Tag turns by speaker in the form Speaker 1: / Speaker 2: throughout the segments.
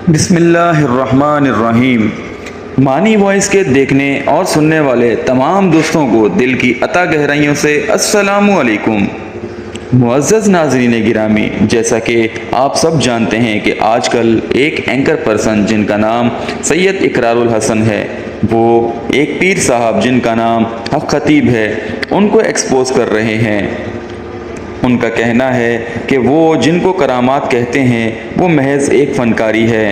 Speaker 1: بسم اللہ الرحمن الرحیم۔ مانی وائس کے دیکھنے اور سننے والے تمام دوستوں کو دل کی عطا گہرائیوں سے السلام علیکم۔ معزز ناظرین گرامی، جیسا کہ آپ سب جانتے ہیں کہ آج کل ایک اینکر پرسن جن کا نام سید اقرار الحسن ہے، وہ ایک پیر صاحب جن کا نام حق خطیب ہے، ان کو ایکسپوز کر رہے ہیں۔ ان کا کہنا ہے کہ وہ جن کو کرامات کہتے ہیں وہ محض ایک فنکاری ہے۔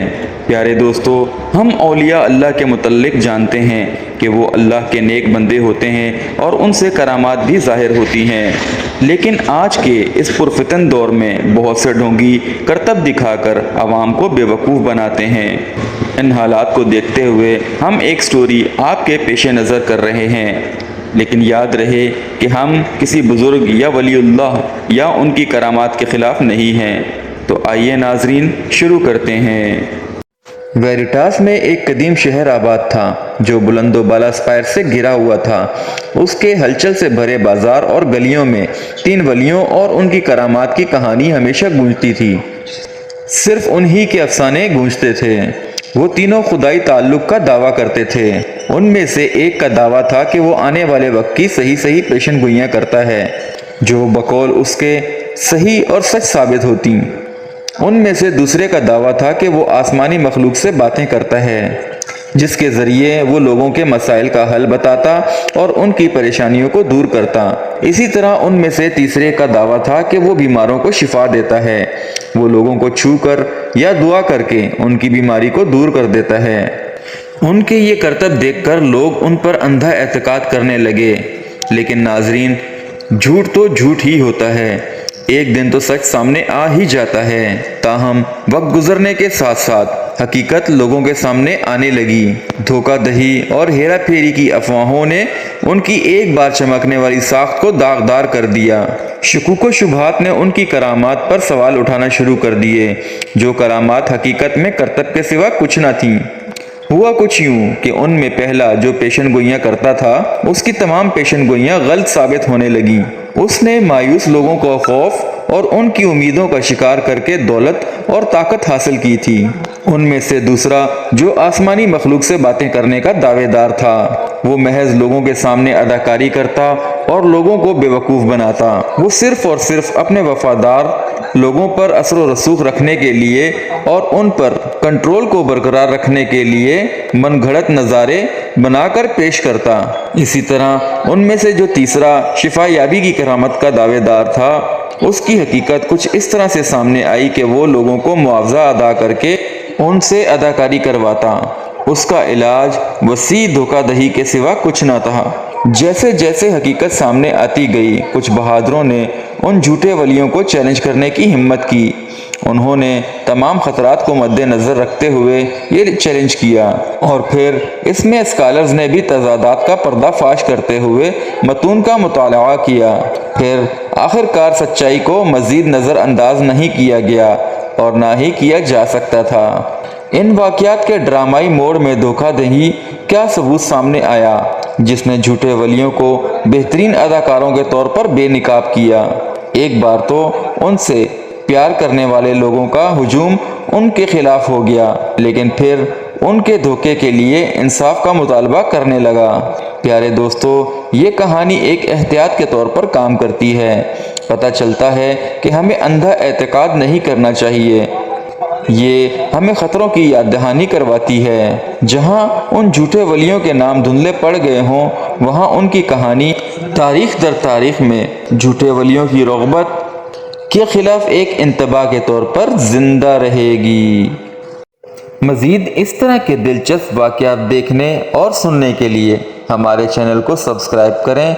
Speaker 1: پیارے دوستو، ہم اولیاء اللہ کے متعلق جانتے ہیں کہ وہ اللہ کے نیک بندے ہوتے ہیں اور ان سے کرامات بھی ظاہر ہوتی ہیں، لیکن آج کے اس پرفتن دور میں بہت سے ڈھونگی کرتب دکھا کر عوام کو بے وقوف بناتے ہیں۔ ان حالات کو دیکھتے ہوئے ہم ایک سٹوری آپ کے پیش نظر کر رہے ہیں، لیکن یاد رہے کہ ہم کسی بزرگ یا ولی اللہ یا ان کی کرامات کے خلاف نہیں ہیں۔ تو آئیے ناظرین شروع کرتے ہیں۔ ویریٹاس میں ایک قدیم شہر آباد تھا جو بلند و بالا اسپائر سے گھرا ہوا تھا۔ اس کے ہلچل سے بھرے بازار اور گلیوں میں 3 ولیوں اور ان کی کرامات کی کہانی ہمیشہ گونجتی تھی۔ صرف انہی کے افسانے گونجتے تھے۔ وہ تینوں خدائی تعلق کا دعویٰ کرتے تھے۔ ان میں سے ایک کا دعویٰ تھا کہ وہ آنے والے وقت کی صحیح پیشن گوئیاں کرتا ہے، جو بقول اس کے صحیح اور سچ ثابت ہوتی۔ ان میں سے دوسرے کا دعویٰ تھا کہ وہ آسمانی مخلوق سے باتیں کرتا ہے، جس کے ذریعے وہ لوگوں کے مسائل کا حل بتاتا اور ان کی پریشانیوں کو دور کرتا۔ اسی طرح ان میں سے تیسرے کا دعویٰ تھا کہ وہ بیماروں کو شفا دیتا ہے، وہ لوگوں کو چھو کر یا دعا کر کے ان کی بیماری کو دور کر دیتا ہے۔ ان کے یہ کرتب دیکھ کر لوگ ان پر اندھا اعتقاد کرنے لگے، لیکن ناظرین، جھوٹ تو جھوٹ ہی ہوتا ہے، ایک دن تو سچ سامنے آ ہی جاتا ہے۔ تاہم وقت گزرنے کے ساتھ ساتھ حقیقت لوگوں کے سامنے آنے لگی۔ دھوکہ دہی اور ہیرا پھیری کی افواہوں نے ان کی ایک بار چمکنے والی ساخت کو داغدار کر دیا۔ شکوک و شبہات نے ان کی کرامات پر سوال اٹھانا شروع کر دیے، جو کرامات حقیقت میں کرتب کے سوا کچھ نہ تھیں۔ ہوا کچھ یوں کہ ان میں پہلا جو پیشن گوئیاں کرتا تھا، اس کی تمام پیشن گوئیاں غلط ثابت ہونے لگیں۔ اس نے مایوس لوگوں کو خوف اور ان کی امیدوں کا شکار کر کے دولت اور طاقت حاصل کی تھی۔ ان میں سے دوسرا جو آسمانی مخلوق سے باتیں کرنے کا دعوے دار تھا، وہ محض لوگوں کے سامنے اداکاری کرتا اور لوگوں کو بے وقوف بناتا۔ وہ صرف اور صرف اپنے وفادار لوگوں پر اثر و رسوخ رکھنے کے لیے اور ان پر کنٹرول کو برقرار رکھنے کے لیے من گھڑت نظارے بنا کر پیش کرتا۔ اسی طرح ان میں سے جو تیسرا شفا یابی کی کرامت کا دعوے دار تھا، اس کی حقیقت کچھ اس طرح سے سامنے آئی کہ وہ لوگوں کو معاوضہ ادا کر کے ان سے اداکاری کرواتا۔ اس کا علاج وسیع دھوکہ دہی کے سوا کچھ نہ تھا۔ جیسے جیسے حقیقت سامنے آتی گئی، کچھ بہادروں نے ان جھوٹے ولیوں کو چیلنج کرنے کی ہمت کی۔ انہوں نے تمام خطرات کو مد نظر رکھتے ہوئے یہ چیلنج کیا، اور پھر اس میں اسکالرز نے بھی تضادات کا پردہ فاش کرتے ہوئے متون کا مطالعہ کیا۔ پھر آخر کار سچائی کو مزید نظر انداز نہیں کیا گیا اور نہ ہی کیا جا سکتا تھا۔ ان واقعات کے ڈرامائی موڑ میں دھوکہ دہی کیا ثبوت سامنے آیا، جس نے جھوٹے ولیوں کو بہترین اداکاروں کے طور پر بے نقاب کیا۔ ایک بار تو ان سے پیار کرنے والے لوگوں کا ہجوم ان کے خلاف ہو گیا، لیکن پھر ان کے دھوکے کے لیے انصاف کا مطالبہ کرنے لگا۔ پیارے دوستو، یہ کہانی ایک احتیاط کے طور پر کام کرتی ہے۔ پتہ چلتا ہے کہ ہمیں اندھا اعتقاد نہیں کرنا چاہیے۔ یہ ہمیں خطروں کی یاد دہانی کرواتی ہے۔ جہاں ان جھوٹے ولیوں کے نام دھندلے پڑ گئے ہوں، وہاں ان کی کہانی تاریخ در تاریخ میں جھوٹے ولیوں کی رغبت کے خلاف ایک انتباہ کے طور پر زندہ رہے گی۔ مزید اس طرح کے دلچسپ واقعات دیکھنے اور سننے کے لیے ہمارے چینل کو سبسکرائب کریں،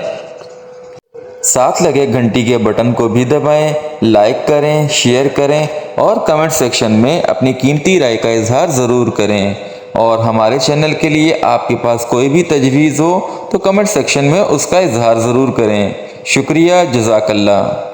Speaker 1: ساتھ لگے گھنٹی کے بٹن کو بھی دبائیں، لائک کریں، شیئر کریں اور کمنٹ سیکشن میں اپنی قیمتی رائے کا اظہار ضرور کریں۔ اور ہمارے چینل کے لیے آپ کے پاس کوئی بھی تجویز ہو تو کمنٹ سیکشن میں اس کا اظہار ضرور کریں۔ شکریہ، جزاک اللہ۔